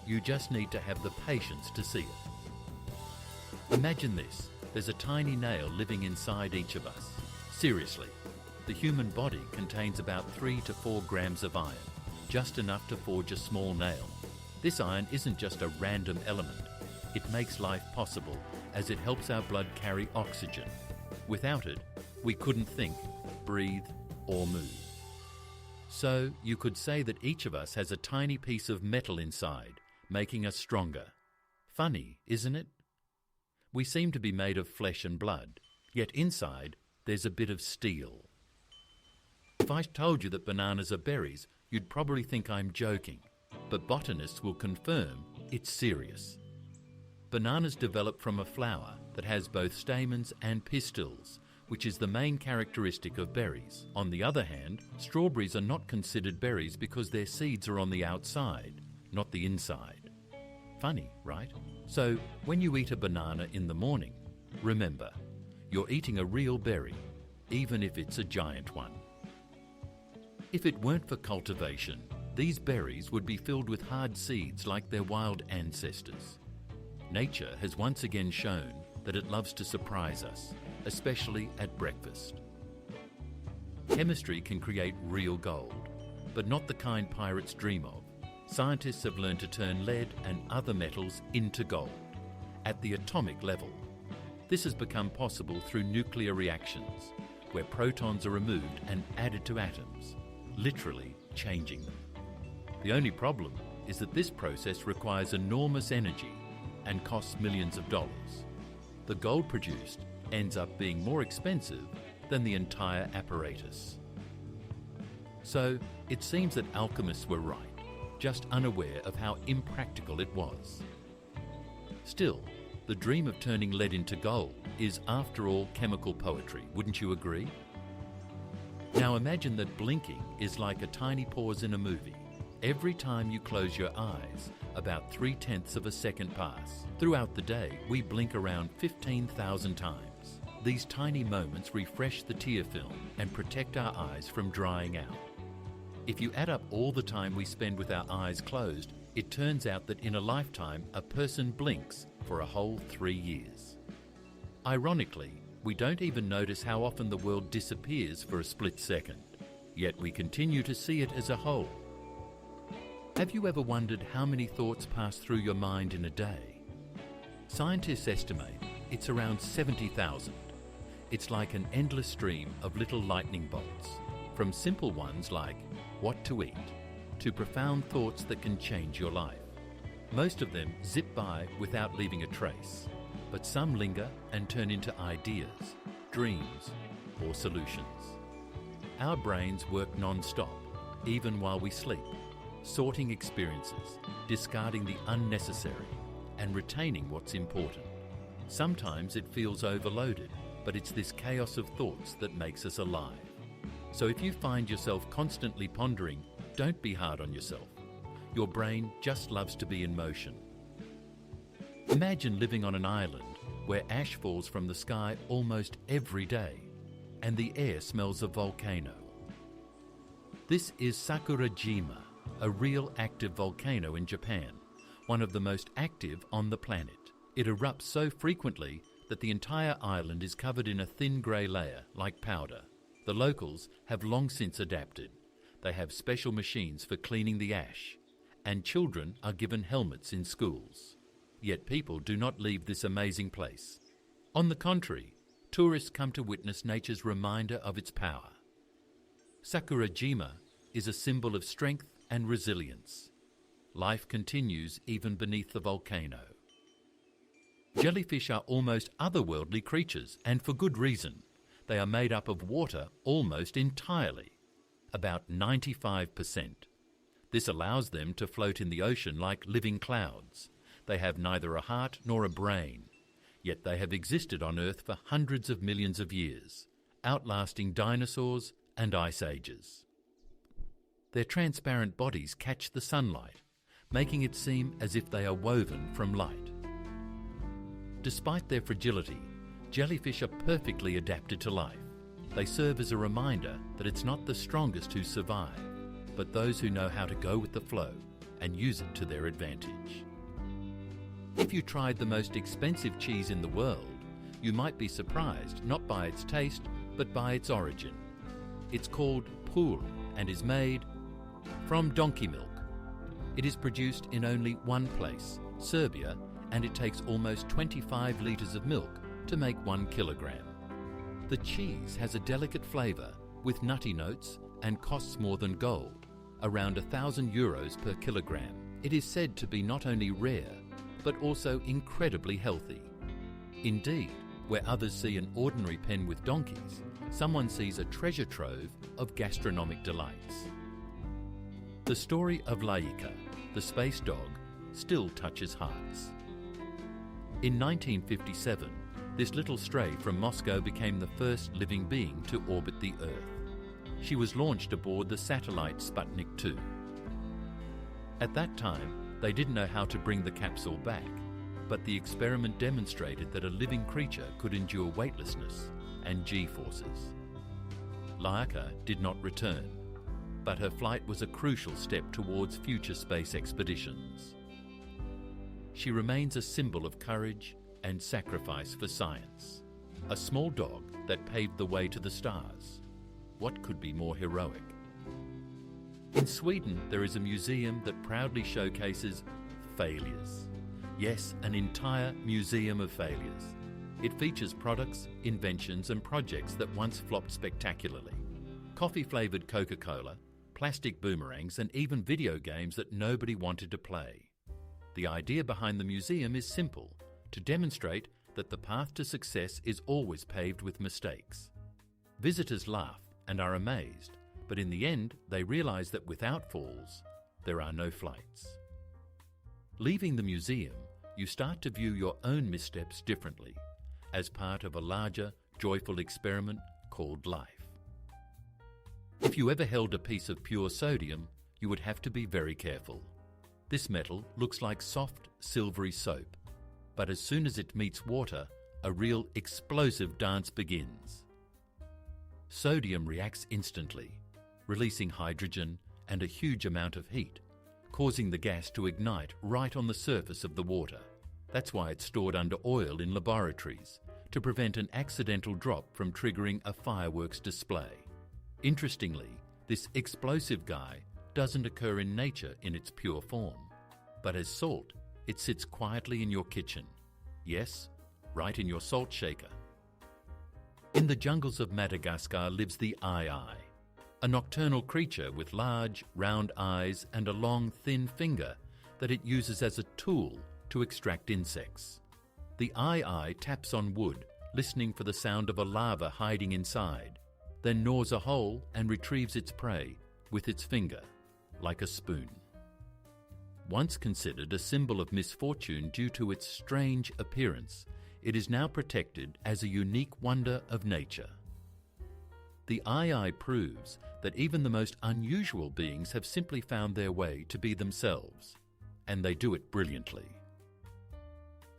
You just need to have the patience to see it. Imagine this. There's a tiny nail living inside each of us. Seriously, the human body contains about 3 to 4 grams of iron, just enough to forge a small nail. This iron isn't just a random element. It makes life possible as it helps our blood carry oxygen. Without it, we couldn't think, breathe, or move. So you could say that each of us has a tiny piece of metal inside, making us stronger. Funny, isn't it? We seem to be made of flesh and blood, yet inside there's a bit of steel. If I told you that bananas are berries, you'd probably think I'm joking, but botanists will confirm it's serious. Bananas develop from a flower that has both stamens and pistils, which is the main characteristic of berries. On the other hand, strawberries are not considered berries because their seeds are on the outside, not the inside. Funny, right? So, when you eat a banana in the morning, remember, you're eating a real berry, even if it's a giant one. If it weren't for cultivation, these berries would be filled with hard seeds like their wild ancestors. Nature has once again shown that it loves to surprise us, especially at breakfast. Chemistry can create real gold, but not the kind pirates dream of. Scientists have learned to turn lead and other metals into gold, at the atomic level. This has become possible through nuclear reactions, where protons are removed and added to atoms, literally changing them. The only problem is that this process requires enormous energy and costs millions of dollars. The gold produced ends up being more expensive than the entire apparatus. So it seems that alchemists were right, just unaware of how impractical it was. Still, the dream of turning lead into gold is, after all, chemical poetry, wouldn't you agree? Now imagine that blinking is like a tiny pause in a movie. Every time you close your eyes, about 3/10 of a second pass. Throughout the day, we blink around 15,000 times. These tiny moments refresh the tear film and protect our eyes from drying out. If you add up all the time we spend with our eyes closed, it turns out that in a lifetime, a person blinks for a whole 3 years. Ironically, we don't even notice how often the world disappears for a split second, yet we continue to see it as a whole. Have you ever wondered how many thoughts pass through your mind in a day? Scientists estimate it's around 70,000. It's like an endless stream of little lightning bolts, from simple ones like what to eat, to profound thoughts that can change your life. Most of them zip by without leaving a trace, but some linger and turn into ideas, dreams, or solutions. Our brains work non-stop, even while we sleep, sorting experiences, discarding the unnecessary, and retaining what's important. Sometimes it feels overloaded, but it's this chaos of thoughts that makes us alive. So if you find yourself constantly pondering, don't be hard on yourself. Your brain just loves to be in motion. Imagine living on an island where ash falls from the sky almost every day, and the air smells of volcano. This is Sakurajima, a real active volcano in Japan, one of the most active on the planet. It erupts so frequently that the entire island is covered in a thin grey layer, like powder. The locals have long since adapted. They have special machines for cleaning the ash, and children are given helmets in schools. Yet people do not leave this amazing place. On the contrary, tourists come to witness nature's reminder of its power. Sakurajima is a symbol of strength and resilience. Life continues even beneath the volcano. Jellyfish are almost otherworldly creatures, and for good reason. They are made up of water almost entirely, about 95%. This allows them to float in the ocean like living clouds. They have neither a heart nor a brain, yet they have existed on Earth for hundreds of millions of years, outlasting dinosaurs and ice ages. Their transparent bodies catch the sunlight, making it seem as if they are woven from light. Despite their fragility, jellyfish are perfectly adapted to life. They serve as a reminder that it's not the strongest who survive, but those who know how to go with the flow and use it to their advantage. If you tried the most expensive cheese in the world, you might be surprised not by its taste, but by its origin. It's called pul and is made from donkey milk. It is produced in only one place, Serbia, and it takes almost 25 litres of milk to make 1 kilogram. The cheese has a delicate flavour with nutty notes and costs more than gold, around €1,000 per kilogram. It is said to be not only rare, but also incredibly healthy. Indeed, where others see an ordinary pen with donkeys, someone sees a treasure trove of gastronomic delights. The story of Laika, the space dog, still touches hearts. In 1957, this little stray from Moscow became the first living being to orbit the Earth. She was launched aboard the satellite Sputnik 2. At that time, they didn't know how to bring the capsule back, but the experiment demonstrated that a living creature could endure weightlessness and G-forces. Laika did not return, but her flight was a crucial step towards future space expeditions. She remains a symbol of courage and sacrifice for science, a small dog that paved the way to the stars. What could be more heroic? In Sweden, there is a museum that proudly showcases failures. Yes, an entire museum of failures. It features products, inventions and projects that once flopped spectacularly. Coffee-flavoured Coca-Cola, plastic boomerangs and even video games that nobody wanted to play. The idea behind the museum is simple, to demonstrate that the path to success is always paved with mistakes. Visitors laugh and are amazed, but in the end they realise that without falls, there are no flights. Leaving the museum, you start to view your own missteps differently, as part of a larger, joyful experiment called life. If you ever held a piece of pure sodium, you would have to be very careful. This metal looks like soft, silvery soap, but as soon as it meets water, a real explosive dance begins. Sodium reacts instantly, releasing hydrogen and a huge amount of heat, causing the gas to ignite right on the surface of the water. That's why it's stored under oil in laboratories, to prevent an accidental drop from triggering a fireworks display. Interestingly, this explosive guy doesn't occur in nature in its pure form, but as salt, it sits quietly in your kitchen. Yes, right in your salt shaker. In the jungles of Madagascar lives the eye, a nocturnal creature with large, round eyes and a long, thin finger that it uses as a tool to extract insects. The eye taps on wood, listening for the sound of a larva hiding inside, then gnaws a hole and retrieves its prey with its finger, like a spoon. Once considered a symbol of misfortune due to its strange appearance, it is now protected as a unique wonder of nature. The eye proves that even the most unusual beings have simply found their way to be themselves, and they do it brilliantly.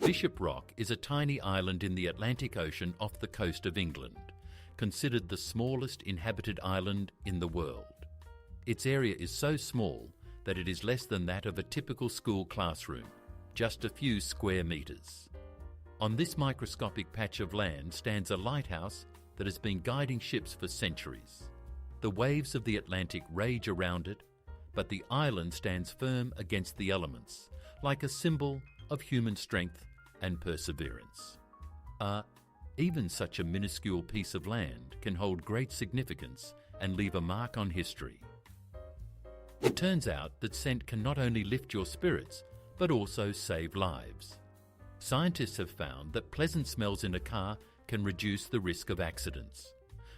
Bishop Rock is a tiny island in the Atlantic Ocean off the coast of England, considered the smallest inhabited island in the world. Its area is so small that it is less than that of a typical school classroom, just a few square metres. On this microscopic patch of land stands a lighthouse that has been guiding ships for centuries. The waves of the Atlantic rage around it, but the island stands firm against the elements, like a symbol of human strength and perseverance. Even such a minuscule piece of land can hold great significance and leave a mark on history. It turns out that scent can not only lift your spirits, but also save lives. Scientists have found that pleasant smells in a car can reduce the risk of accidents.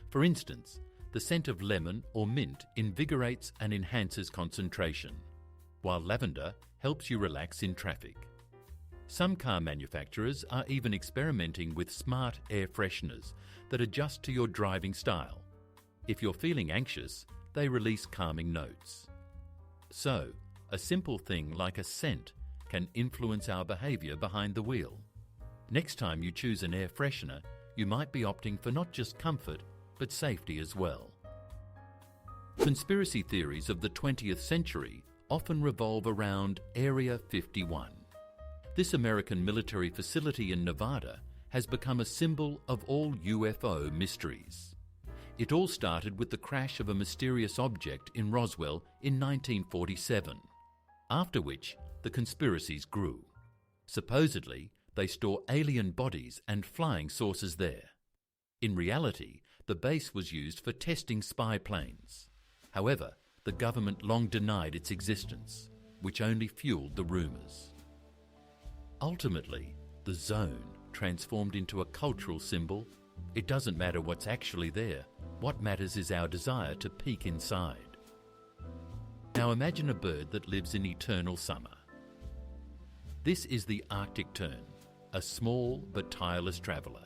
For instance, the scent of lemon or mint invigorates and enhances concentration, while lavender helps you relax in traffic. Some car manufacturers are even experimenting with smart air fresheners that adjust to your driving style. If you're feeling anxious, they release calming notes. So, a simple thing like a scent can influence our behaviour behind the wheel. Next time you choose an air freshener, you might be opting for not just comfort, but safety as well. Conspiracy theories of the 20th century often revolve around Area 51. This American military facility in Nevada has become a symbol of all UFO mysteries. It all started with the crash of a mysterious object in Roswell in 1947, after which the conspiracies grew. Supposedly, they store alien bodies and flying saucers there. In reality, the base was used for testing spy planes. However, the government long denied its existence, which only fueled the rumours. Ultimately, the zone transformed into a cultural symbol. It doesn't matter what's actually there. What matters is our desire to peek inside. Now imagine a bird that lives in eternal summer. This is the Arctic tern, a small but tireless traveller.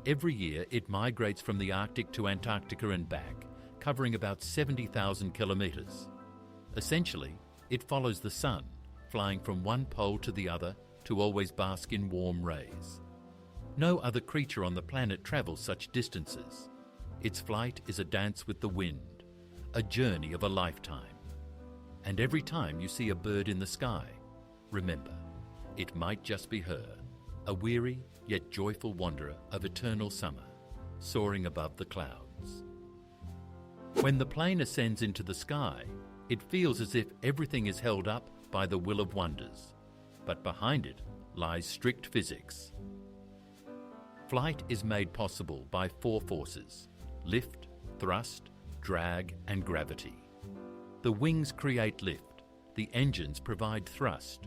Every year it migrates from the Arctic to Antarctica and back, covering about 70,000 kilometres. Essentially, it follows the sun, flying from one pole to the other to always bask in warm rays. No other creature on the planet travels such distances. Its flight is a dance with the wind, a journey of a lifetime. And every time you see a bird in the sky, remember, it might just be her, a weary yet joyful wanderer of eternal summer, soaring above the clouds. When the plane ascends into the sky, it feels as if everything is held up by the will of wonders, but behind it lies strict physics. Flight is made possible by four forces: lift, thrust, drag, and gravity. The wings create lift, the engines provide thrust,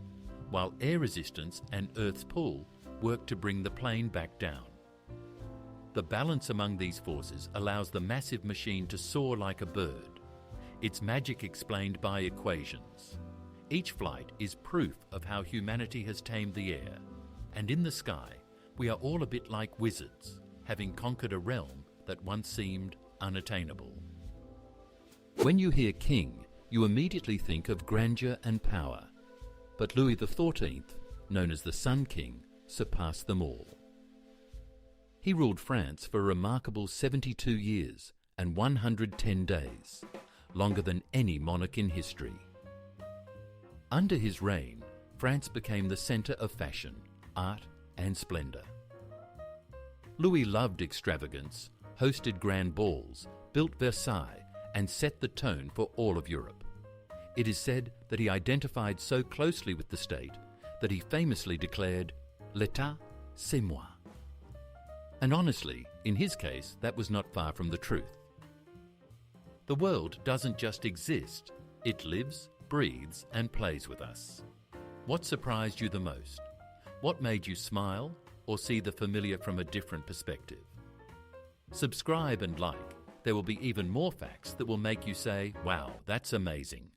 while air resistance and Earth's pull work to bring the plane back down. The balance among these forces allows the massive machine to soar like a bird, its magic explained by equations. Each flight is proof of how humanity has tamed the air, and in the sky, we are all a bit like wizards, having conquered a realm that once seemed unattainable. When you hear king, you immediately think of grandeur and power, but Louis XIV, known as the Sun King, surpassed them all. He ruled France for a remarkable 72 years and 110 days, longer than any monarch in history. Under his reign, France became the centre of fashion, art and splendour. Louis loved extravagance, hosted grand balls, built Versailles and set the tone for all of Europe. It is said that he identified so closely with the state that he famously declared, "L'État, c'est moi." And honestly, in his case, that was not far from the truth. The world doesn't just exist, it lives, breathes and plays with us. What surprised you the most? What made you smile or see the familiar from a different perspective? Subscribe and like. There will be even more facts that will make you say, "Wow, that's amazing."